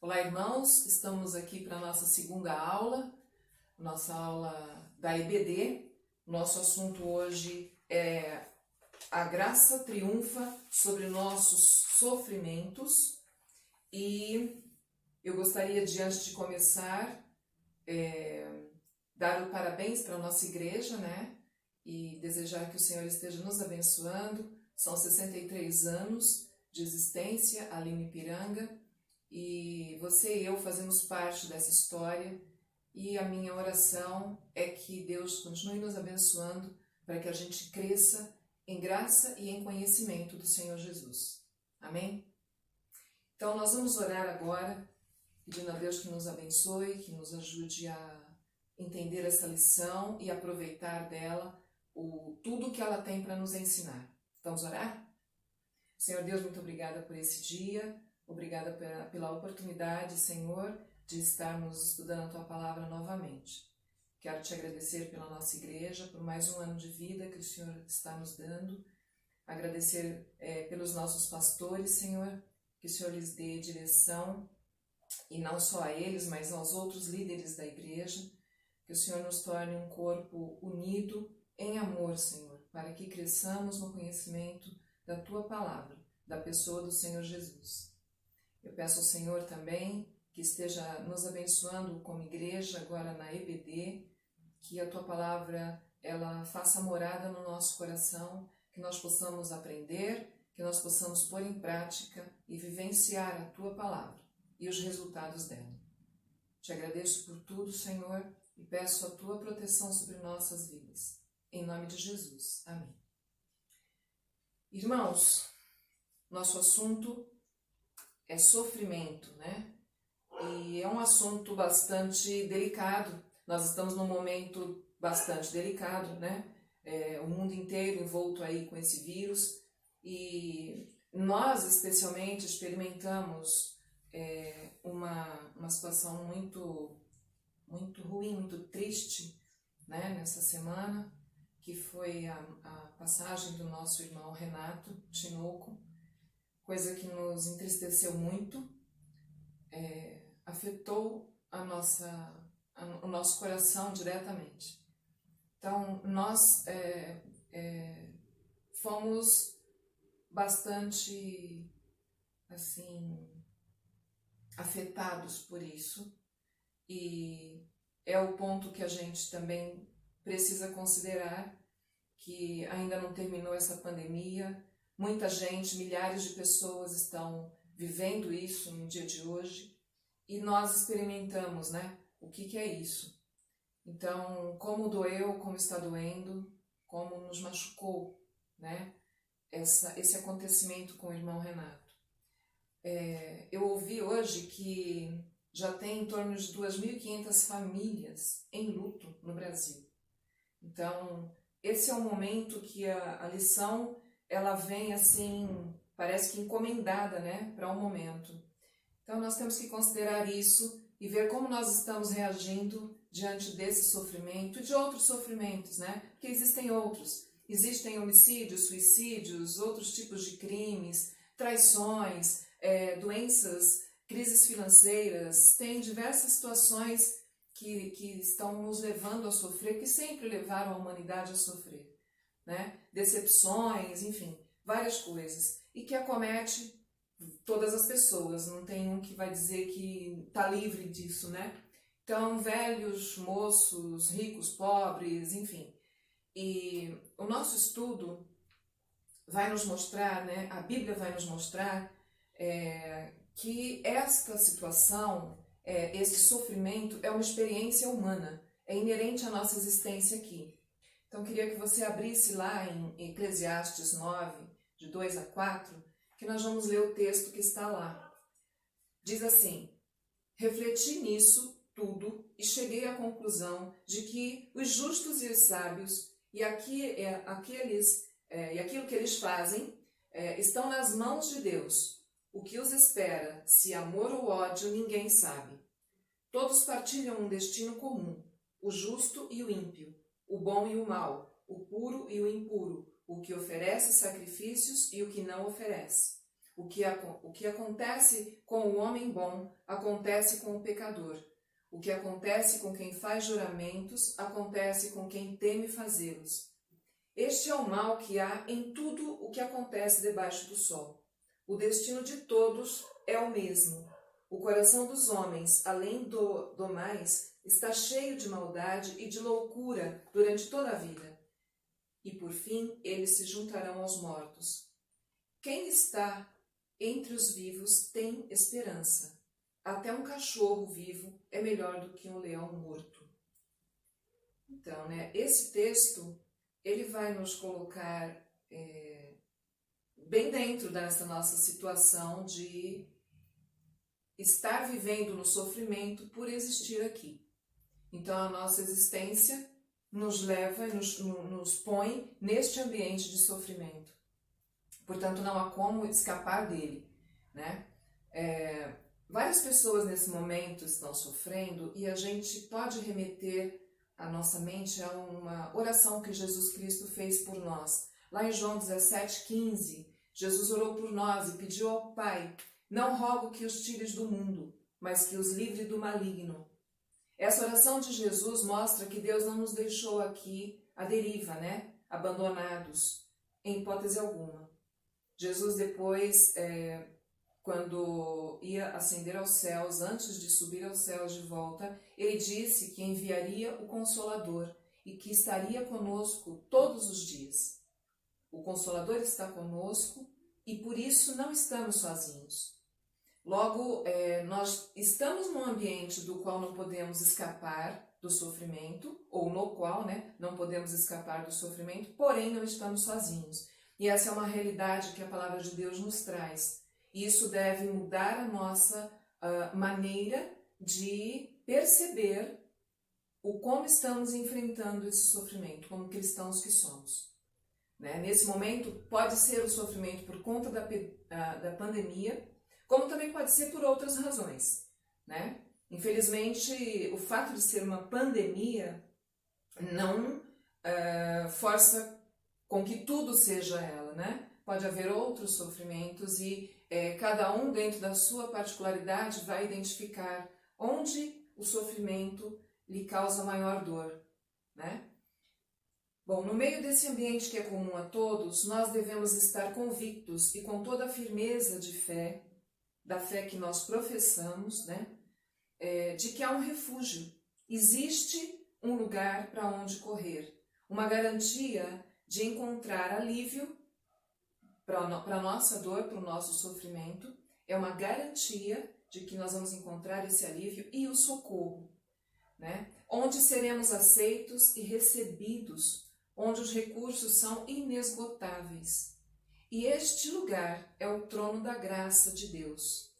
Olá, irmãos, estamos aqui para a nossa segunda aula, nossa aula da EBD. Nosso assunto hoje é a graça triunfa sobre nossos sofrimentos e eu gostaria de, antes de começar, dar o parabéns para a nossa igreja, né? E desejar que o Senhor esteja nos abençoando. São 63 anos de existência ali no Ipiranga. E você e eu fazemos parte dessa história e a minha oração é que Deus continue nos abençoando para que a gente cresça em graça e em conhecimento do Senhor Jesus. Amém? Então nós vamos orar agora, pedindo a Deus que nos abençoe, que nos ajude a entender essa lição e aproveitar dela tudo que ela tem para nos ensinar. Vamos orar? Senhor Deus, muito obrigada por esse dia. Obrigada pela oportunidade, Senhor, de estarmos estudando a Tua Palavra novamente. Quero Te agradecer pela nossa igreja, por mais um ano de vida que o Senhor está nos dando. Agradecer pelos nossos pastores, Senhor, que o Senhor lhes dê direção, e não só a eles, mas aos outros líderes da igreja. Que o Senhor nos torne um corpo unido em amor, Senhor, para que cresçamos no conhecimento da Tua Palavra, da pessoa do Senhor Jesus. Eu peço ao Senhor também que esteja nos abençoando como igreja agora na EBD, que a Tua Palavra ela faça morada no nosso coração, que nós possamos aprender, que nós possamos pôr em prática e vivenciar a Tua Palavra e os resultados dela. Te agradeço por tudo, Senhor, e peço a Tua proteção sobre nossas vidas. Em nome de Jesus. Amém. Irmãos, nosso assunto é sofrimento, né? E é um assunto bastante delicado. Nós estamos num momento bastante delicado, né? O mundo inteiro envolto aí com esse vírus e nós especialmente experimentamos uma situação muito ruim, muito triste, né? Nessa semana, que foi a passagem do nosso irmão Renato Tinoco, coisa que nos entristeceu muito, afetou o nosso coração diretamente. Então, nós fomos bastante, assim, afetados por isso, e é o ponto que a gente também precisa considerar, que ainda não terminou essa pandemia. Muita gente, milhares de pessoas estão vivendo isso no dia de hoje e nós experimentamos, né? O que é isso? Então, como doeu, como está doendo, como nos machucou, né? Esse acontecimento com o irmão Renato. Eu ouvi hoje que já tem em torno de 2.500 famílias em luto no Brasil. Então, esse é um momento que a lição ela vem assim, parece que encomendada, né, para um momento. Então nós temos que considerar isso e ver como nós estamos reagindo diante desse sofrimento e de outros sofrimentos, né, porque existem outros. Existem homicídios, suicídios, outros tipos de crimes, traições, doenças, crises financeiras, tem diversas situações que estão nos levando a sofrer, que sempre levaram a humanidade a sofrer, né? Decepções, enfim, várias coisas, e que acomete todas as pessoas, não tem um que vai dizer que está livre disso, né? Então, velhos, moços, ricos, pobres, enfim. E o nosso estudo vai nos mostrar, né? A Bíblia vai nos mostrar que esta situação, esse sofrimento é uma experiência humana, é inerente à nossa existência aqui. Então, queria que você abrisse lá em Eclesiastes 9, de 2 a 4, que nós vamos ler o texto que está lá. Diz assim: refleti nisso tudo e cheguei à conclusão de que os justos e os sábios e aquilo que eles fazem estão nas mãos de Deus. O que os espera, se amor ou ódio, ninguém sabe. Todos partilham um destino comum, o justo e o ímpio, o bom e o mau, o puro e o impuro, o que oferece sacrifícios e o que não oferece. O que acontece com o homem bom, acontece com o pecador. O que acontece com quem faz juramentos, acontece com quem teme fazê-los. Este é o mal que há em tudo o que acontece debaixo do sol. O destino de todos é o mesmo. O coração dos homens, além do mais, está cheio de maldade e de loucura durante toda a vida. E por fim, eles se juntarão aos mortos. Quem está entre os vivos tem esperança. Até um cachorro vivo é melhor do que um leão morto. Então, esse texto, ele vai nos colocar bem dentro dessa nossa situação de estar vivendo no sofrimento por existir aqui. Então, a nossa existência nos leva e nos põe neste ambiente de sofrimento. Portanto, não há como escapar dele, né? Várias pessoas nesse momento estão sofrendo e a gente pode remeter a nossa mente a uma oração que Jesus Cristo fez por nós. Lá em João 17,15, Jesus orou por nós e pediu ao Pai: não rogo que os tires do mundo, mas que os livre do maligno. Essa oração de Jesus mostra que Deus não nos deixou aqui à deriva, abandonados, em hipótese alguma. Jesus depois, quando ia ascender aos céus, antes de subir aos céus de volta, ele disse que enviaria o Consolador e que estaria conosco todos os dias. O Consolador está conosco e por isso não estamos sozinhos. Logo, nós estamos num ambiente do qual não podemos escapar do sofrimento, ou no qual não podemos escapar do sofrimento, porém não estamos sozinhos. E essa é uma realidade que a palavra de Deus nos traz. E isso deve mudar a nossa maneira de perceber o como estamos enfrentando esse sofrimento, como cristãos que somos. Nesse momento, pode ser o sofrimento por conta da pandemia, como também pode ser por outras razões. Infelizmente, o fato de ser uma pandemia não força com que tudo seja ela, Pode haver outros sofrimentos e cada um, dentro da sua particularidade, vai identificar onde o sofrimento lhe causa maior dor, Bom, no meio desse ambiente que é comum a todos, nós devemos estar convictos e com toda a firmeza de fé, da fé que nós professamos, de que há um refúgio. Existe um lugar para onde correr, uma garantia de encontrar alívio para a nossa dor, para o nosso sofrimento, é uma garantia de que nós vamos encontrar esse alívio e o socorro, onde seremos aceitos e recebidos, onde os recursos são inesgotáveis. E este lugar é o trono da graça de Deus.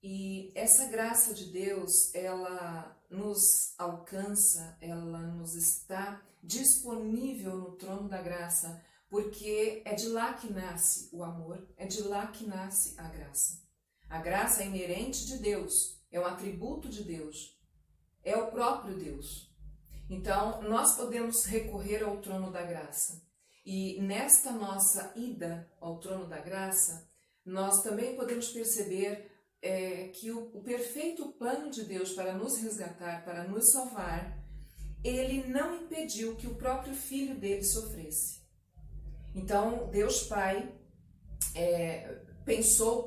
E essa graça de Deus, ela nos alcança, ela nos está disponível no trono da graça, porque é de lá que nasce o amor, é de lá que nasce a graça. A graça é inerente de Deus, é um atributo de Deus, é o próprio Deus. Então, nós podemos recorrer ao trono da graça. E nesta nossa ida ao trono da graça, nós também podemos perceber que o perfeito plano de Deus para nos resgatar, para nos salvar, ele não impediu que o próprio Filho dele sofresse. Então, Deus Pai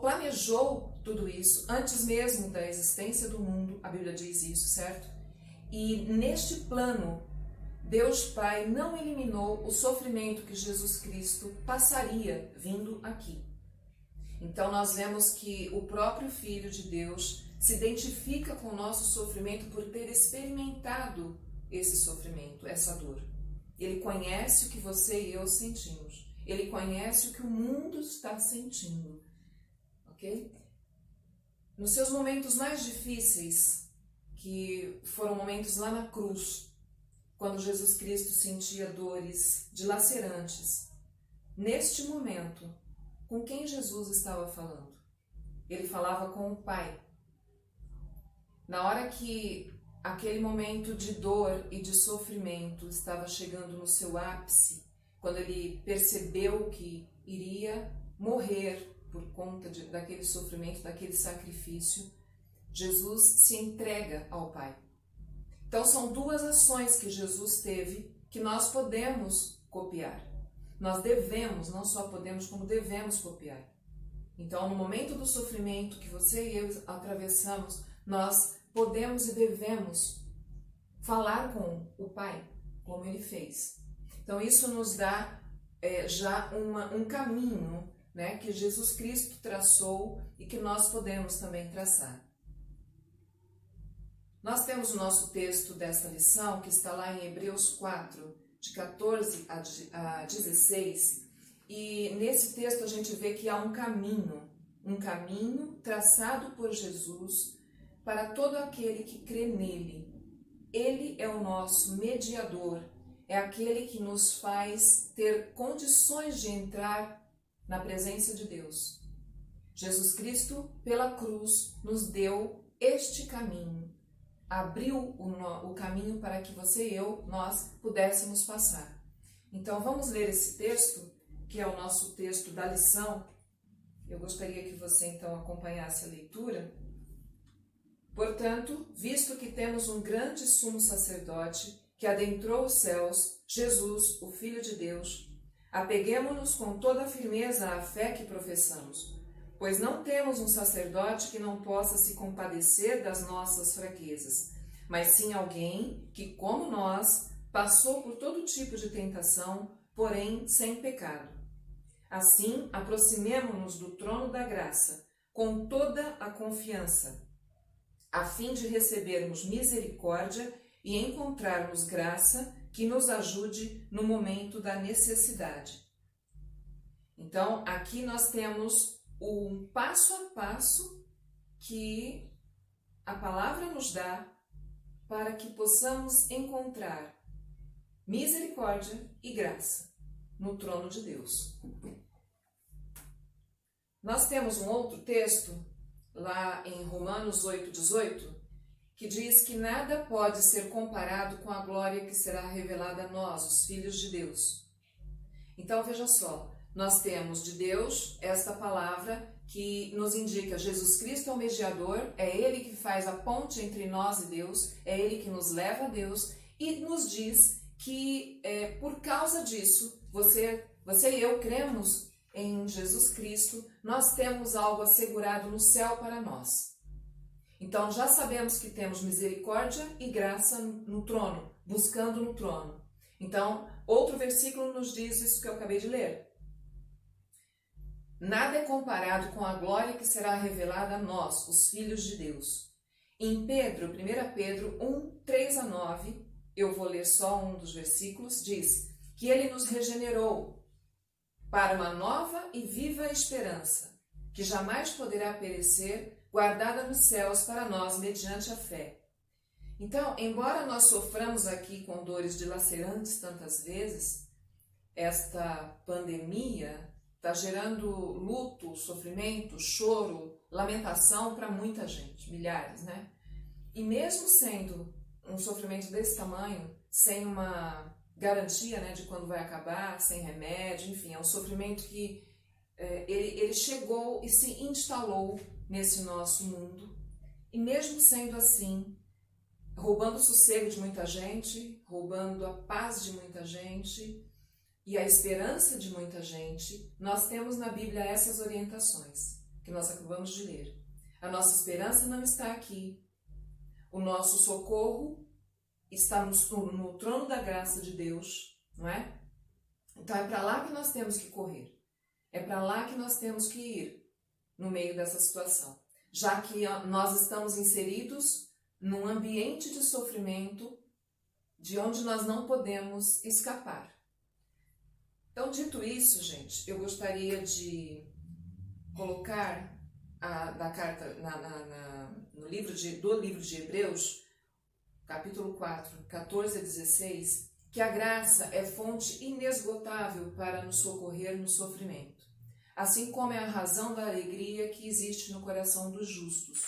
planejou tudo isso antes mesmo da existência do mundo, a Bíblia diz isso, certo? E neste plano, Deus Pai não eliminou o sofrimento que Jesus Cristo passaria vindo aqui. Então nós vemos que o próprio Filho de Deus se identifica com o nosso sofrimento por ter experimentado esse sofrimento, essa dor. Ele conhece o que você e eu sentimos. Ele conhece o que o mundo está sentindo. Ok? Nos seus momentos mais difíceis, que foram momentos lá na cruz, quando Jesus Cristo sentia dores dilacerantes, neste momento, com quem Jesus estava falando? Ele falava com o Pai. Na hora que aquele momento de dor e de sofrimento estava chegando no seu ápice, quando ele percebeu que iria morrer por conta daquele sofrimento, daquele sacrifício, Jesus se entrega ao Pai. Então são duas ações que Jesus teve que nós podemos copiar. Nós devemos, não só podemos, como devemos copiar. Então, no momento do sofrimento que você e eu atravessamos, nós podemos e devemos falar com o Pai, como Ele fez. Então, isso nos dá já um caminho, né, que Jesus Cristo traçou e que nós podemos também traçar. Nós temos o nosso texto desta lição, que está lá em Hebreus 4, de 14 a 16, e nesse texto a gente vê que há um caminho traçado por Jesus para todo aquele que crê nele. Ele é o nosso mediador, é aquele que nos faz ter condições de entrar na presença de Deus. Jesus Cristo, pela cruz, nos deu este caminho, abriu o caminho para que você e eu, nós pudéssemos passar. Então vamos ler esse texto, que é o nosso texto da lição. Eu gostaria que você então acompanhasse a leitura. Portanto, visto que temos um grande sumo sacerdote que adentrou os céus, Jesus, o Filho de Deus, apeguemo-nos com toda a firmeza à fé que professamos, pois não temos um sacerdote que não possa se compadecer das nossas fraquezas, mas sim alguém que, como nós, passou por todo tipo de tentação, porém sem pecado. Assim, aproximemo-nos do trono da graça, com toda a confiança, a fim de recebermos misericórdia e encontrarmos graça que nos ajude no momento da necessidade. Então, aqui nós temos um passo a passo que a palavra nos dá para que possamos encontrar misericórdia e graça no trono de Deus. Nós temos um outro texto lá em Romanos 8:18, que diz que nada pode ser comparado com a glória que será revelada a nós, os filhos de Deus. Então veja só, nós temos de Deus esta palavra que nos indica Jesus Cristo é o mediador, é Ele que faz a ponte entre nós e Deus, é Ele que nos leva a Deus e nos diz que por causa disso, você e eu cremos em Jesus Cristo, nós temos algo assegurado no céu para nós. Então já sabemos que temos misericórdia e graça no trono, buscando no trono. Então, outro versículo nos diz isso que eu acabei de ler. Nada é comparado com a glória que será revelada a nós, os filhos de Deus. Em 1 Pedro 1, 3 a 9, eu vou ler só um dos versículos, diz que Ele nos regenerou para uma nova e viva esperança, que jamais poderá perecer, guardada nos céus para nós mediante a fé. Então, embora nós soframos aqui com dores dilacerantes tantas vezes, esta pandemia está gerando luto, sofrimento, choro, lamentação para muita gente, milhares, né? E mesmo sendo um sofrimento desse tamanho, sem uma garantia, né, de quando vai acabar, sem remédio, enfim, é um sofrimento que ele chegou e se instalou nesse nosso mundo. E mesmo sendo assim, roubando o sossego de muita gente, roubando a paz de muita gente e a esperança de muita gente, nós temos na Bíblia essas orientações que nós acabamos de ler. A nossa esperança não está aqui. O nosso socorro está no trono da graça de Deus, não é? Então é para lá que nós temos que correr. É para lá que nós temos que ir no meio dessa situação. Já que nós estamos inseridos num ambiente de sofrimento de onde nós não podemos escapar. Então, dito isso, gente, eu gostaria de colocar da carta no livro de Hebreus, capítulo 4, 14 a 16, que a graça é fonte inesgotável para nos socorrer no sofrimento, assim como é a razão da alegria que existe no coração dos justos.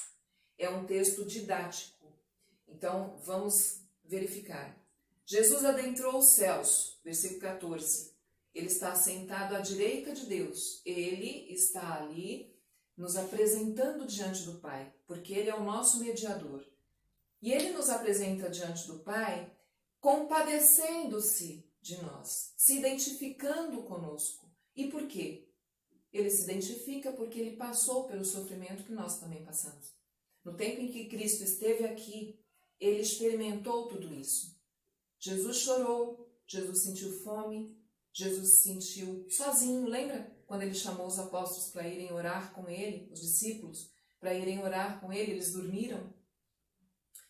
É um texto didático. Então, vamos verificar. Jesus adentrou os céus, versículo 14, Ele está sentado à direita de Deus. Ele está ali nos apresentando diante do Pai, porque Ele é o nosso mediador. E Ele nos apresenta diante do Pai compadecendo-se de nós, se identificando conosco. E por quê? Ele se identifica porque Ele passou pelo sofrimento que nós também passamos. No tempo em que Cristo esteve aqui, Ele experimentou tudo isso. Jesus chorou, Jesus sentiu fome, Jesus se sentiu sozinho. Lembra quando Ele chamou os apóstolos para irem orar com Ele, os discípulos, para irem orar com Ele, eles dormiram?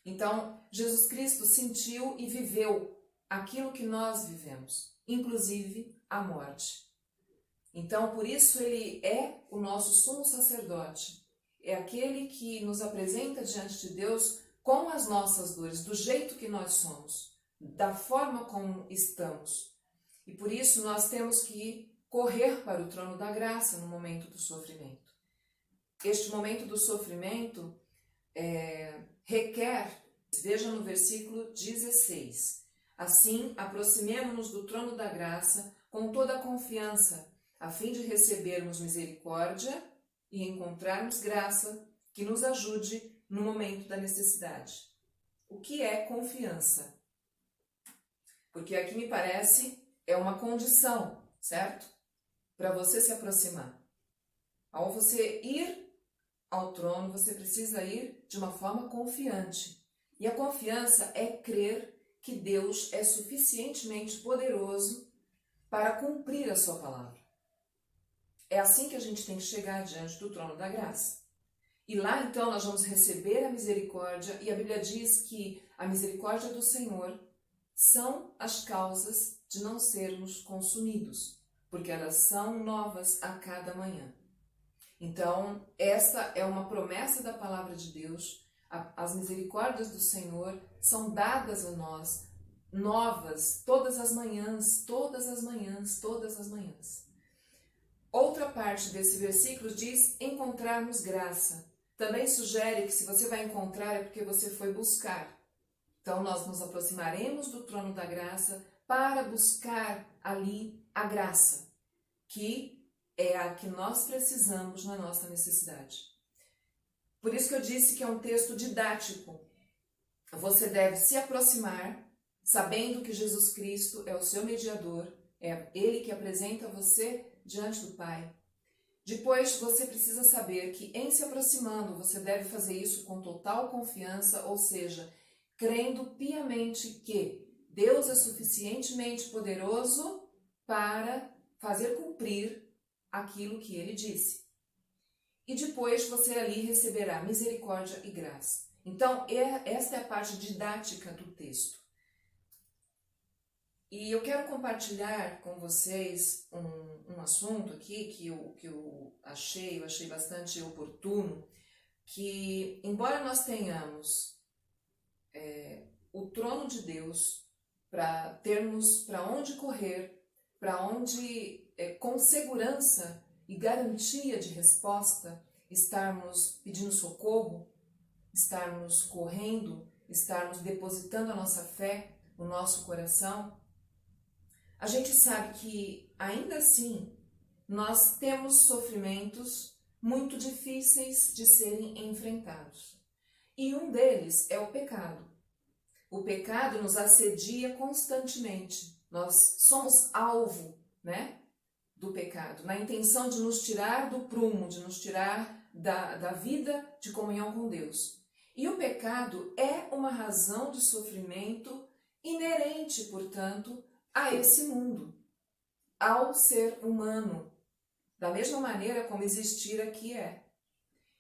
Então, Jesus Cristo sentiu e viveu aquilo que nós vivemos, inclusive a morte. Então, por isso Ele é o nosso sumo sacerdote. É aquele que nos apresenta diante de Deus com as nossas dores, do jeito que nós somos, da forma como estamos. E por isso nós temos que correr para o trono da graça no momento do sofrimento. Este momento do sofrimento requer, veja no versículo 16, assim aproximemo-nos do trono da graça com toda a confiança, a fim de recebermos misericórdia e encontrarmos graça que nos ajude no momento da necessidade. O que é confiança? Porque aqui me parece é uma condição, certo? Para você se aproximar. Ao você ir ao trono, você precisa ir de uma forma confiante. E a confiança é crer que Deus é suficientemente poderoso para cumprir a sua palavra. É assim que a gente tem que chegar diante do trono da graça. E lá então nós vamos receber a misericórdia, e a Bíblia diz que a misericórdia do Senhor são as causas de não sermos consumidos, porque elas são novas a cada manhã. Então, esta é uma promessa da palavra de Deus. As misericórdias do Senhor são dadas a nós, novas, todas as manhãs, todas as manhãs, todas as manhãs. Outra parte desse versículo diz encontrarmos graça. Também sugere que se você vai encontrar é porque você foi buscar. Então, nós nos aproximaremos do trono da graça para buscar ali a graça, que é a que nós precisamos na nossa necessidade. Por isso que eu disse que é um texto didático. Você deve se aproximar, sabendo que Jesus Cristo é o seu mediador, é Ele que apresenta você diante do Pai. Depois, você precisa saber que em se aproximando, você deve fazer isso com total confiança, ou seja, crendo piamente que Deus é suficientemente poderoso para fazer cumprir aquilo que Ele disse. E depois você ali receberá misericórdia e graça. Então, esta é a parte didática do texto. E eu quero compartilhar com vocês um assunto aqui que eu achei bastante oportuno, que embora nós tenhamos o trono de Deus para termos para onde correr, para onde com segurança e garantia de resposta estarmos pedindo socorro, estarmos correndo, estarmos depositando a nossa fé, o nosso coração, a gente sabe que, ainda assim, nós temos sofrimentos muito difíceis de serem enfrentados. E um deles é o pecado. O pecado nos assedia constantemente. Nós somos alvo, do pecado, na intenção de nos tirar do prumo, de nos tirar da vida de comunhão com Deus. E o pecado é uma razão de sofrimento inerente, portanto, a esse mundo, ao ser humano, da mesma maneira como existir aqui é.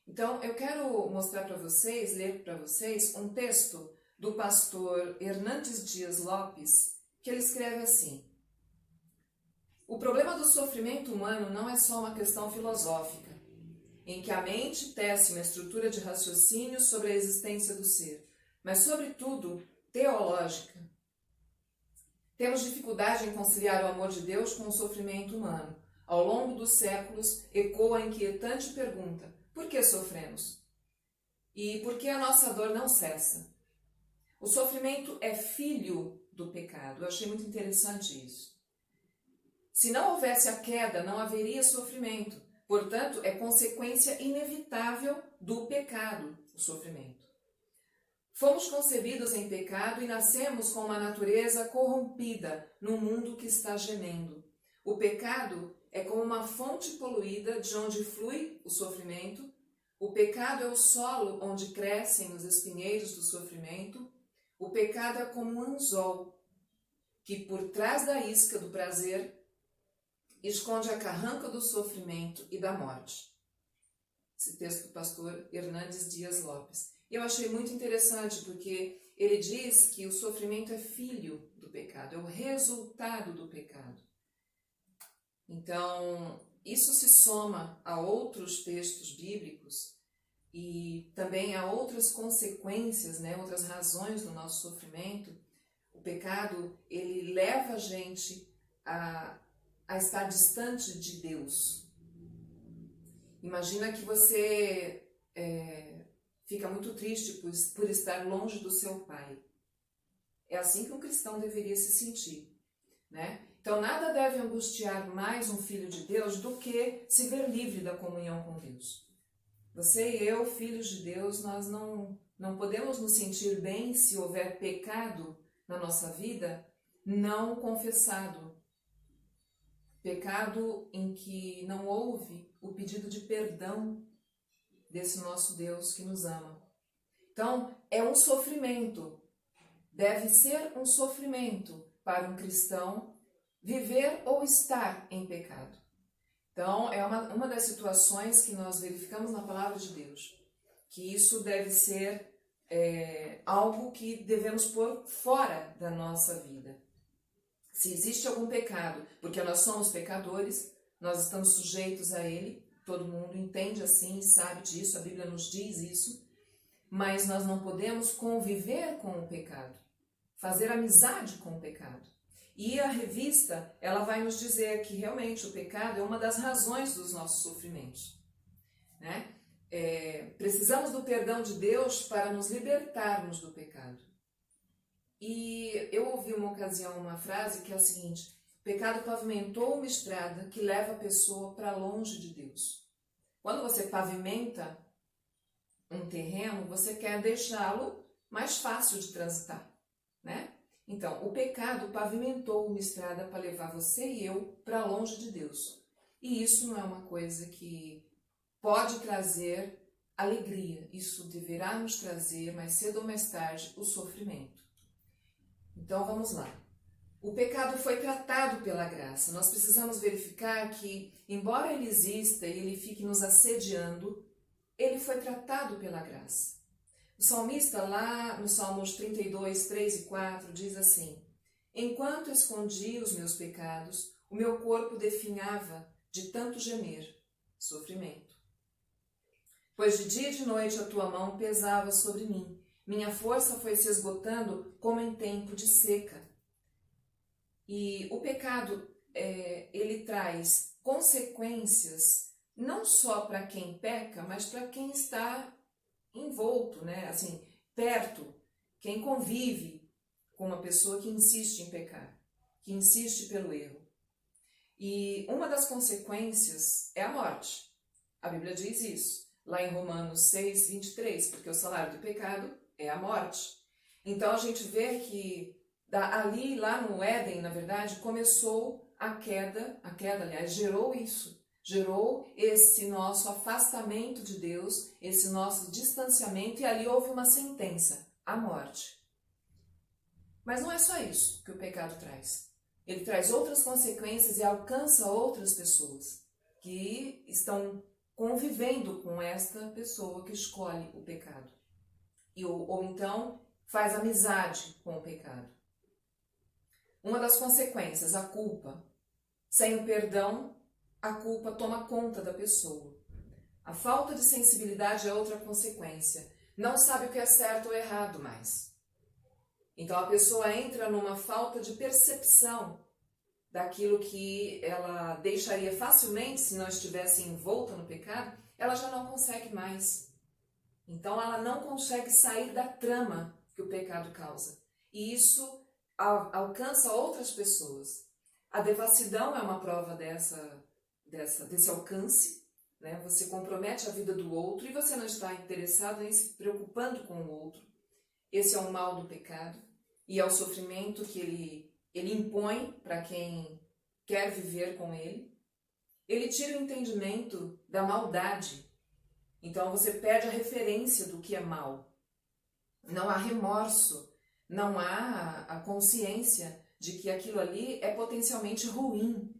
Então, eu quero mostrar para vocês, ler para vocês, um texto do pastor Hernandes Dias Lopes, que ele escreve assim: o problema do sofrimento humano não é só uma questão filosófica, em que a mente tece uma estrutura de raciocínio sobre a existência do ser, mas, sobretudo, teológica. Temos dificuldade em conciliar o amor de Deus com o sofrimento humano. Ao longo dos séculos, ecoa a inquietante pergunta: por que sofremos? E por que a nossa dor não cessa? O sofrimento é filho do pecado. Eu achei muito interessante isso. Se não houvesse a queda, não haveria sofrimento. Portanto, é consequência inevitável do pecado, o sofrimento. Fomos concebidos em pecado e nascemos com uma natureza corrompida num mundo que está gemendo. O pecado é como uma fonte poluída de onde flui o sofrimento. O pecado é o solo onde crescem os espinheiros do sofrimento. O pecado é como um anzol que, por trás da isca do prazer, esconde a carranca do sofrimento e da morte. Esse texto do pastor Hernandes Dias Lopes. Eu achei muito interessante porque ele diz que o sofrimento é filho do pecado, é o resultado do pecado. Então, isso se soma a outros textos bíblicos e também a outras consequências, né, outras razões do nosso sofrimento. O pecado, ele leva a gente a estar distante de Deus. Imagina que você fica muito triste por estar longe do seu pai. É assim que um cristão deveria se sentir, né? Então, nada deve angustiar mais um filho de Deus do que se ver livre da comunhão com Deus. Você e eu, filhos de Deus, nós não podemos nos sentir bem se houver pecado na nossa vida não confessado. Pecado em que não houve o pedido de perdão desse nosso Deus que nos ama. Então, é um sofrimento. Deve ser um sofrimento para um cristão viver ou estar em pecado. Então, é uma das situações que nós verificamos na palavra de Deus, que isso deve ser algo que devemos pôr fora da nossa vida. Se existe algum pecado, porque nós somos pecadores, nós estamos sujeitos a ele, todo mundo entende assim, sabe disso, a Bíblia nos diz isso, mas nós não podemos conviver com o pecado, fazer amizade com o pecado. E a revista, ela vai nos dizer que realmente o pecado é uma das razões dos nossos sofrimentos, né? Precisamos do perdão de Deus para nos libertarmos do pecado. E eu ouvi uma ocasião uma frase que é a seguinte: o pecado pavimentou uma estrada que leva a pessoa para longe de Deus. Quando você pavimenta um terreno, você quer deixá-lo mais fácil de transitar, né? Então, o pecado pavimentou uma estrada para levar você e eu para longe de Deus. E isso não é uma coisa que pode trazer alegria. Isso deverá nos trazer, mais cedo ou mais tarde, o sofrimento. Então, vamos lá. O pecado foi tratado pela graça. Nós precisamos verificar que, embora ele exista e ele fique nos assediando, ele foi tratado pela graça. O salmista, lá no Salmos 32, 3 e 4, diz assim: enquanto escondi os meus pecados, o meu corpo definhava de tanto gemer, sofrimento. Pois de dia e de noite a tua mão pesava sobre mim, minha força foi se esgotando como em tempo de seca. E o pecado, ele traz consequências não só para quem peca, mas para quem está envolto, né? Assim, perto, quem convive com uma pessoa que insiste em pecar, que insiste pelo erro. E uma das consequências é a morte. A Bíblia diz isso, lá em Romanos 6, 23, porque o salário do pecado é a morte. Então a gente vê que ali, lá no Éden, na verdade, começou a queda, aliás, gerou isso. Gerou esse nosso afastamento de Deus, esse nosso distanciamento, e ali houve uma sentença, a morte. Mas não é só isso que o pecado traz. Ele traz outras consequências e alcança outras pessoas que estão convivendo com esta pessoa que escolhe o pecado. Ou então faz amizade com o pecado. Uma das consequências, a culpa. Sem o perdão, a culpa toma conta da pessoa. A falta de sensibilidade é outra consequência. Não sabe o que é certo ou errado mais. Então a pessoa entra numa falta de percepção daquilo que ela deixaria facilmente se não estivesse envolta no pecado, ela já não consegue mais. Então ela não consegue sair da trama que o pecado causa. E isso alcança outras pessoas. A devassidão é uma prova desse alcance, né? Você compromete a vida do outro e você não está interessado em se preocupando com o outro. Esse é o mal do pecado e é o sofrimento que ele impõe para quem quer viver com ele. Ele tira o entendimento da maldade. Então você perde a referência do que é mal. Não há remorso, não há a consciência de que aquilo ali é potencialmente ruim.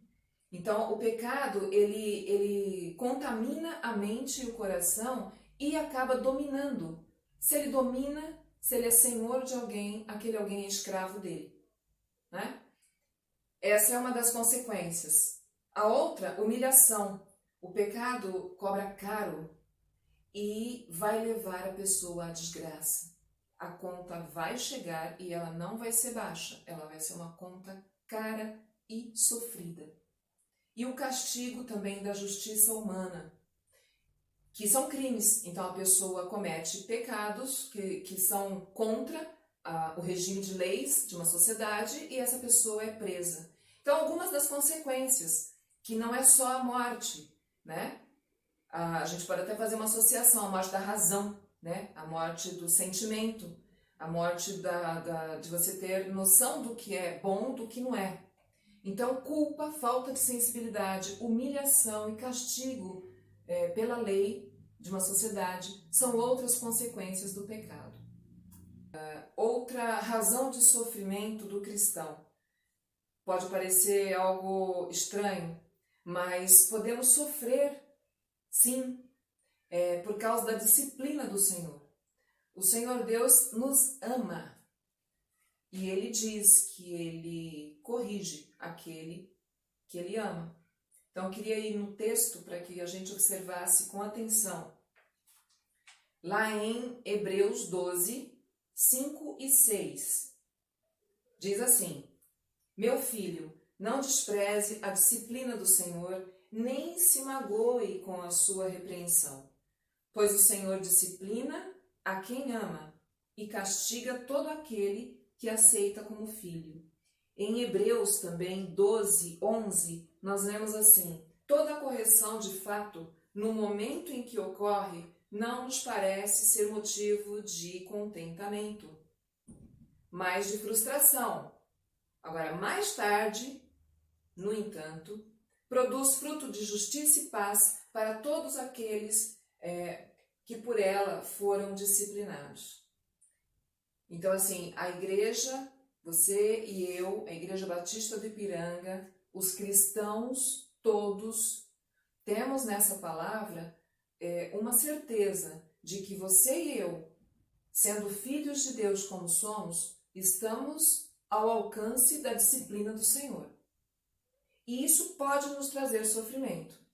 Então o pecado, ele contamina a mente e o coração e acaba dominando. Se ele domina, se ele é senhor de alguém, aquele alguém é escravo dele, né? Essa é uma das consequências. A outra, humilhação. O pecado cobra caro e vai levar a pessoa à desgraça. A conta vai chegar e ela não vai ser baixa, ela vai ser uma conta cara e sofrida. E o castigo também da justiça humana, que são crimes. Então a pessoa comete pecados que são contra o regime de leis de uma sociedade e essa pessoa é presa. Então algumas das consequências, que não é só a morte, né? A gente pode até fazer uma associação, a morte da razão, né? A morte do sentimento, a morte de você ter noção do que é bom, do que não é. Então, culpa, falta de sensibilidade, humilhação e castigo pela lei de uma sociedade são outras consequências do pecado. Outra razão de sofrimento do cristão. Pode parecer algo estranho, mas podemos sofrer, sim, por causa da disciplina do Senhor. O Senhor Deus nos ama e Ele diz que Ele corrige aquele que Ele ama. Então, eu queria ir no texto para que a gente observasse com atenção. Lá em Hebreus 12, 5 e 6, diz assim: Meu filho, não despreze a disciplina do Senhor, nem se magoe com a sua repreensão. Pois o Senhor disciplina a quem ama e castiga todo aquele que aceita como filho. Em Hebreus também 12, 11, nós lemos assim: Toda correção de fato, no momento em que ocorre, não nos parece ser motivo de contentamento, mas de frustração. Agora, mais tarde, no entanto, produz fruto de justiça e paz para todos aqueles que por ela foram disciplinados. Então, assim, a igreja, você e eu, a Igreja Batista do Ipiranga, os cristãos todos, temos nessa palavra uma certeza de que você e eu, sendo filhos de Deus como somos, estamos ao alcance da disciplina do Senhor. E isso pode nos trazer sofrimento.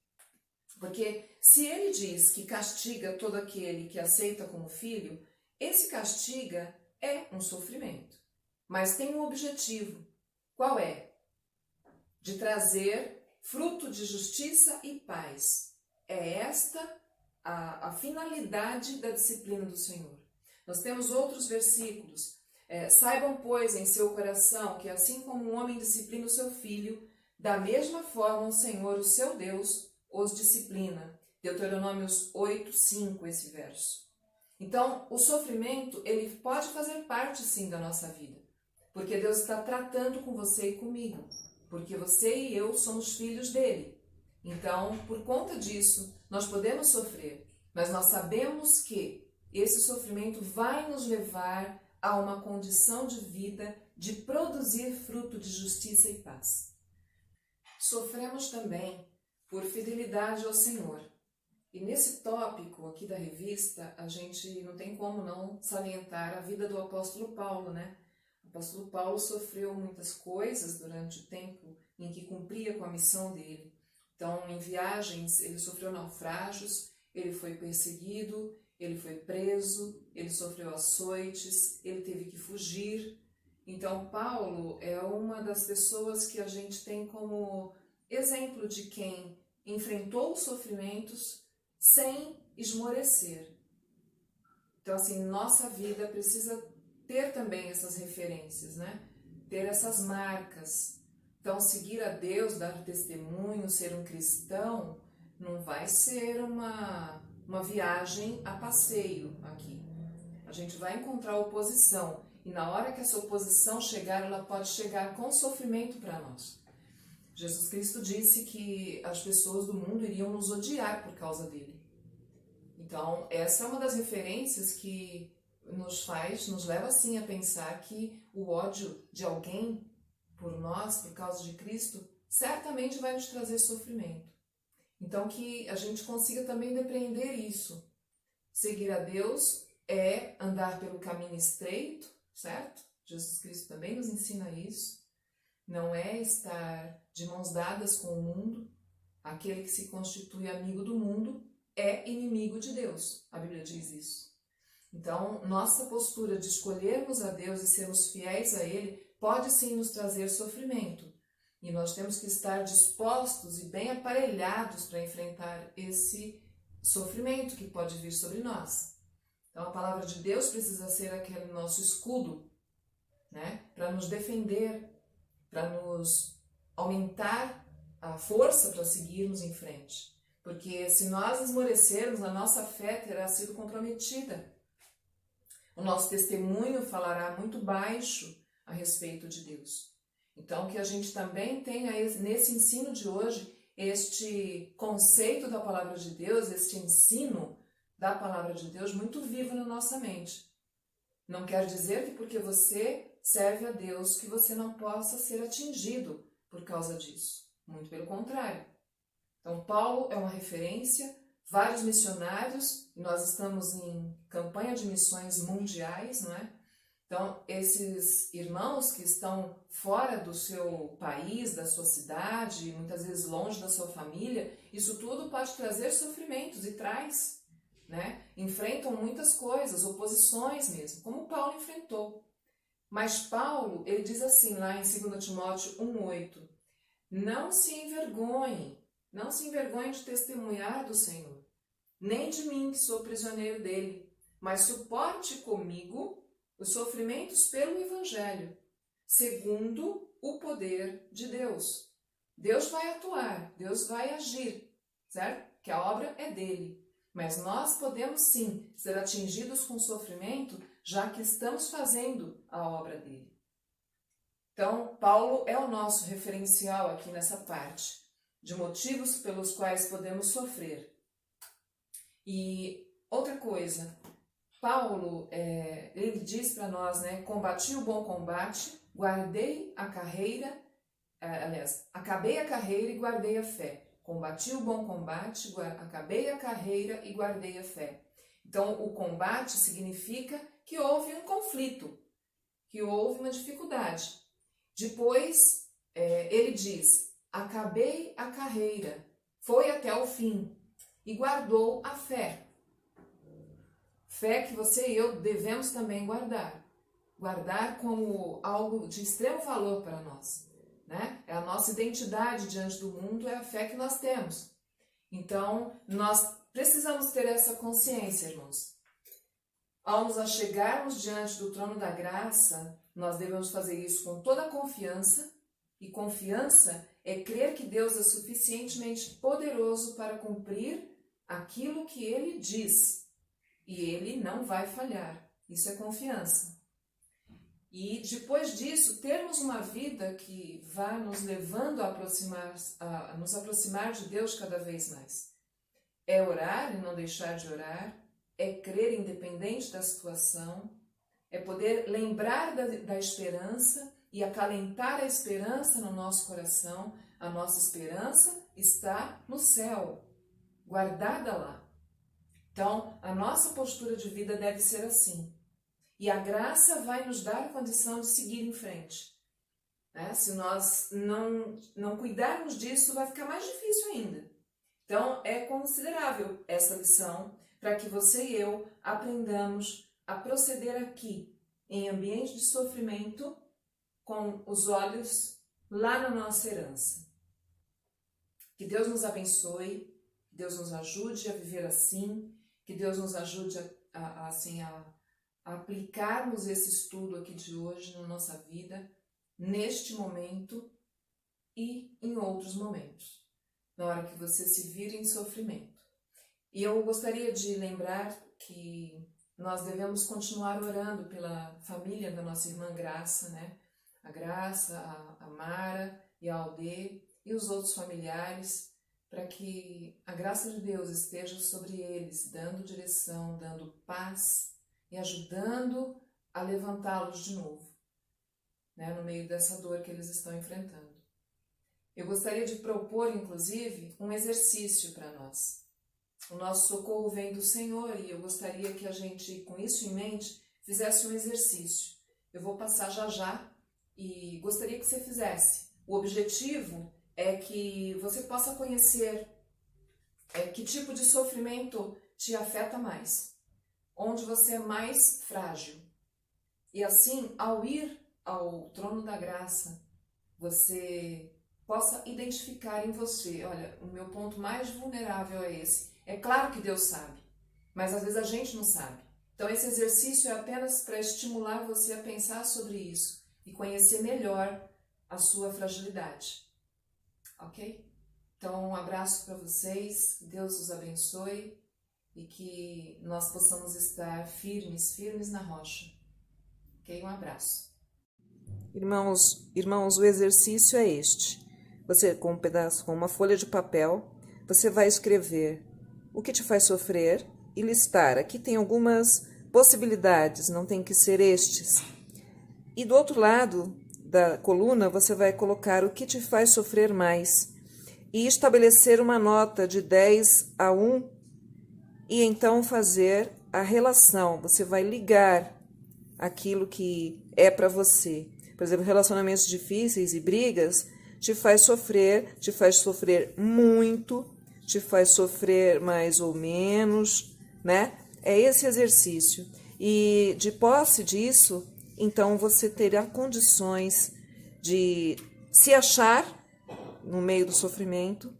Porque se ele diz que castiga todo aquele que aceita como filho, esse castiga é um sofrimento. Mas tem um objetivo. Qual é? De trazer fruto de justiça e paz. É esta a finalidade da disciplina do Senhor. Nós temos outros versículos. Saibam, pois, em seu coração que assim como um homem disciplina o seu filho, da mesma forma o Senhor, o seu Deus, os disciplina. Deuteronômios 8, 5, esse verso. Então, o sofrimento, ele pode fazer parte, sim, da nossa vida. Porque Deus está tratando com você e comigo. Porque você e eu somos filhos dele. Então, por conta disso, nós podemos sofrer. Mas nós sabemos que esse sofrimento vai nos levar a uma condição de vida de produzir fruto de justiça e paz. Sofremos também por fidelidade ao Senhor. E nesse tópico aqui da revista, a gente não tem como não salientar a vida do apóstolo Paulo, né? O apóstolo Paulo sofreu muitas coisas durante o tempo em que cumpria com a missão dele. Então, em viagens, ele sofreu naufrágios, ele foi perseguido, ele foi preso, ele sofreu açoites, ele teve que fugir. Então, Paulo é uma das pessoas que a gente tem como exemplo de quem enfrentou os sofrimentos sem esmorecer. Então, assim, nossa vida precisa ter também essas referências, né? Ter essas marcas, Então, seguir a Deus, dar testemunho, ser um cristão, não vai ser uma viagem a passeio aqui. A gente vai encontrar oposição. E na hora que essa oposição chegar, ela pode chegar com sofrimento para nós. Jesus Cristo disse que as pessoas do mundo iriam nos odiar por causa dele. Então, essa é uma das referências que nos leva assim a pensar que o ódio de alguém por nós, por causa de Cristo, certamente vai nos trazer sofrimento. Então, que a gente consiga também depreender isso. Seguir a Deus é andar pelo caminho estreito, certo? Jesus Cristo também nos ensina isso. Não é estar de mãos dadas com o mundo. Aquele que se constitui amigo do mundo é inimigo de Deus. A Bíblia diz isso. Então, nossa postura de escolhermos a Deus e sermos fiéis a Ele pode sim nos trazer sofrimento. E nós temos que estar dispostos e bem aparelhados para enfrentar esse sofrimento que pode vir sobre nós. Então, a palavra de Deus precisa ser aquele nosso escudo, né? Para nos defender, para nos aumentar a força para seguirmos em frente. Porque se nós esmorecermos, a nossa fé terá sido comprometida. O nosso testemunho falará muito baixo a respeito de Deus. Então, que a gente também tenha nesse ensino de hoje este conceito da palavra de Deus, este ensino da palavra de Deus muito vivo na nossa mente. Não quer dizer que porque você serve a Deus que você não possa ser atingido por causa disso. Muito pelo contrário. Então, Paulo é uma referência, vários missionários, e nós estamos em campanha de missões mundiais, não é? Então, esses irmãos que estão fora do seu país, da sua cidade, muitas vezes longe da sua família, isso tudo pode trazer sofrimentos e traz, né? Enfrentam muitas coisas, oposições mesmo, como Paulo enfrentou. Mas Paulo, ele diz assim lá em 2 Timóteo 1,8, não se envergonhe de testemunhar do Senhor, nem de mim que sou prisioneiro dele, mas suporte comigo os sofrimentos pelo Evangelho, segundo o poder de Deus. Deus vai atuar, Deus vai agir, certo? Que a obra é dele. Mas nós podemos sim ser atingidos com sofrimento, já que estamos fazendo a obra dele. Então, Paulo é o nosso referencial aqui nessa parte, de motivos pelos quais podemos sofrer. E outra coisa, Paulo, ele diz para nós, né, combati o bom combate, guardei a carreira, acabei a carreira e guardei a fé. Combati o bom combate, acabei a carreira e guardei a fé. Então, o combate significa que houve um conflito, que houve uma dificuldade. Depois, ele diz, acabei a carreira, foi até o fim e guardou a fé. Fé que você e eu devemos também guardar. Guardar como algo de extremo valor para nós, né? É a nossa identidade diante do mundo, é a fé que nós temos. Então, nós precisamos ter essa consciência, irmãos. Ao nos achegarmos diante do trono da graça, nós devemos fazer isso com toda a confiança, e confiança é crer que Deus é suficientemente poderoso para cumprir aquilo que Ele diz. E Ele não vai falhar. Isso é confiança. E depois disso, termos uma vida que vá nos levando a nos aproximar de Deus cada vez mais. É orar e não deixar de orar, é crer independente da situação, é poder lembrar da esperança e acalentar a esperança no nosso coração. A nossa esperança está no céu, guardada lá. Então, a nossa postura de vida deve ser assim. E a graça vai nos dar a condição de seguir em frente. Né? Se nós não cuidarmos disso, vai ficar mais difícil ainda. Então, é considerável essa lição para que você e eu aprendamos a proceder aqui, em ambiente de sofrimento, com os olhos lá na nossa herança. Que Deus nos abençoe, que Deus nos ajude a viver assim, que Deus nos ajude a aplicarmos esse estudo aqui de hoje na nossa vida, neste momento, e em outros momentos, na hora que você se vira em sofrimento. E eu gostaria de lembrar que nós devemos continuar orando pela família da nossa irmã Graça, né? A Graça, a Mara e a Aldê e os outros familiares, para que a graça de Deus esteja sobre eles, dando direção, dando paz e ajudando a levantá-los de novo, né, no meio dessa dor que eles estão enfrentando. Eu gostaria de propor, inclusive, um exercício para nós. O nosso socorro vem do Senhor e eu gostaria que a gente, com isso em mente, fizesse um exercício. Eu vou passar já já e gostaria que você fizesse. O objetivo é que você possa conhecer que tipo de sofrimento te afeta mais, onde você é mais frágil. E assim, ao ir ao trono da graça, você possa identificar em você, olha, o meu ponto mais vulnerável é esse. É claro que Deus sabe, mas às vezes a gente não sabe. Então esse exercício é apenas para estimular você a pensar sobre isso e conhecer melhor a sua fragilidade. Ok? Então um abraço para vocês, Deus os abençoe e que nós possamos estar firmes na rocha. Ok? Um abraço. Irmãos, o exercício é este. Você, com um pedaço, com uma folha de papel, você vai escrever o que te faz sofrer e listar. Aqui tem algumas possibilidades, não tem que ser estes. E do outro lado da coluna, você vai colocar o que te faz sofrer mais e estabelecer uma nota de 10 a 1 e então fazer a relação. Você vai ligar aquilo que é para você. Por exemplo, relacionamentos difíceis e brigas te faz sofrer muito, te faz sofrer mais ou menos, né? É esse exercício. E de posse disso, então você terá condições de se achar no meio do sofrimento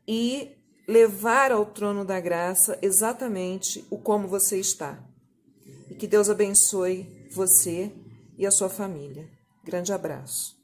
e levar ao trono da graça exatamente o como você está. E que Deus abençoe você e a sua família. Grande abraço.